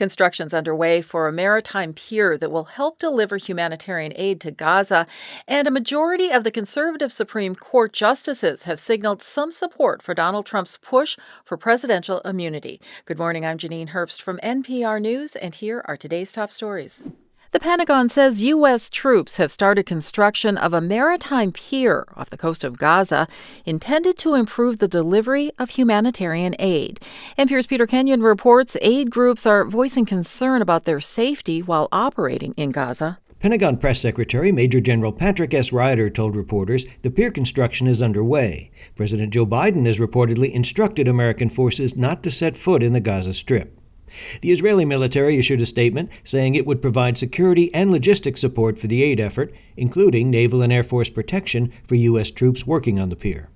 Construction's underway for a maritime pier that will help deliver humanitarian aid to Gaza, and a majority of the conservative Supreme Court justices have signaled some support for Donald Trump's push for presidential immunity. Good morning, I'm Janine Herbst from NPR News, and here are today's top stories. The Pentagon says U.S. troops have started construction of a maritime pier off the coast of Gaza intended to improve the delivery of humanitarian aid. NPR's Peter Kenyon reports aid groups are voicing concern about their safety while operating in Gaza. Pentagon Press Secretary Major General Patrick S. Ryder told reporters the pier construction is underway. President Joe Biden has reportedly instructed American forces not to set foot in the Gaza Strip. The Israeli military issued a statement saying it would provide security and logistics support for the aid effort, including naval and air force protection for U.S. troops working on the pier.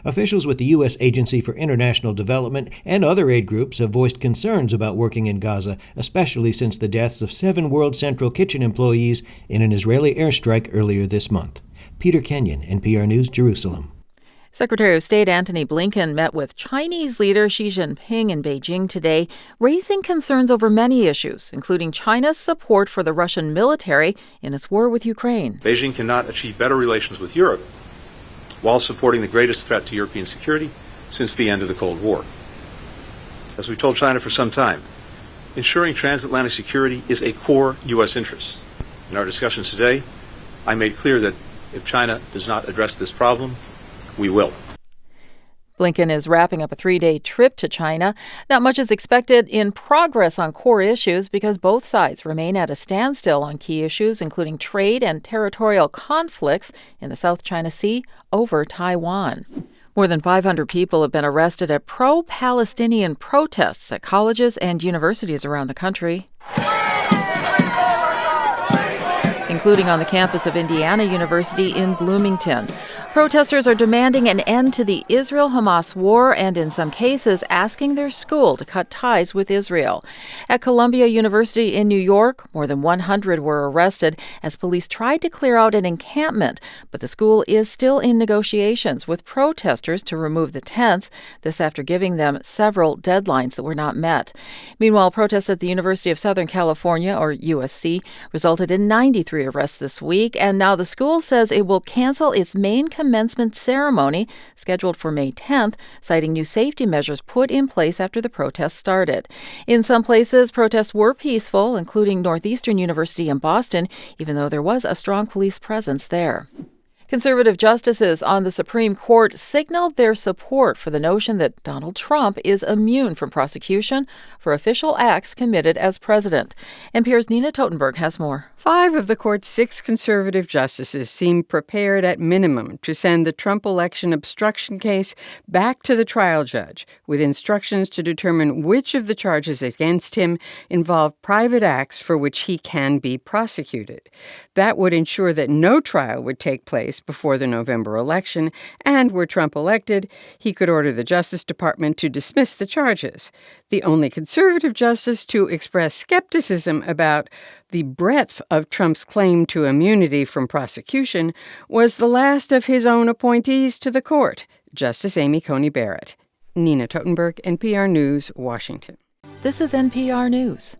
Officials with the U.S. Agency for International Development and other aid groups have voiced concerns about working in Gaza, especially since the deaths of 7 World Central Kitchen employees in an Israeli airstrike earlier this month. Peter Kenyon, NPR News, Jerusalem. Secretary of State Antony Blinken met with Chinese leader Xi Jinping in Beijing today, raising concerns over many issues, including China's support for the Russian military in its war with Ukraine. Beijing cannot achieve better relations with Europe while supporting the greatest threat to European security since the end of the Cold War. As we've told China for some time, ensuring transatlantic security is a core U.S. interest. In our discussions today, I made clear that if China does not address this problem, we will. Blinken is wrapping up a 3-day trip to China. Not much is expected in progress on core issues because both sides remain at a standstill on key issues, including trade and territorial conflicts in the South China Sea over Taiwan. More than 500 people have been arrested at pro-Palestinian protests at colleges and universities around the country, including on the campus of Indiana University in Bloomington. Protesters are demanding an end to the Israel-Hamas war and, in some cases, asking their school to cut ties with Israel. At Columbia University in New York, more than 100 were arrested as police tried to clear out an encampment, but the school is still in negotiations with protesters to remove the tents, this after giving them several deadlines that were not met. Meanwhile, protests at the University of Southern California, or USC, resulted in 93 arrests this week, and now the school says it will cancel its main commencement ceremony scheduled for May 10th, citing new safety measures put in place after the protests started. In some places, protests were peaceful, including Northeastern University in Boston, even though there was a strong police presence there. Conservative justices on the Supreme Court signaled their support for the notion that Donald Trump is immune from prosecution for official acts committed as president. NPR's Nina Totenberg has more. 5 of the court's 6 conservative justices seem prepared at minimum to send the Trump election obstruction case back to the trial judge with instructions to determine which of the charges against him involve private acts for which he can be prosecuted. That would ensure that no trial would take place before the November election, and were Trump elected, he could order the Justice Department to dismiss the charges. The only conservative justice to express skepticism about the breadth of Trump's claim to immunity from prosecution was the last of his own appointees to the court, Justice Amy Coney Barrett. Nina Totenberg, NPR News, Washington. This is NPR News.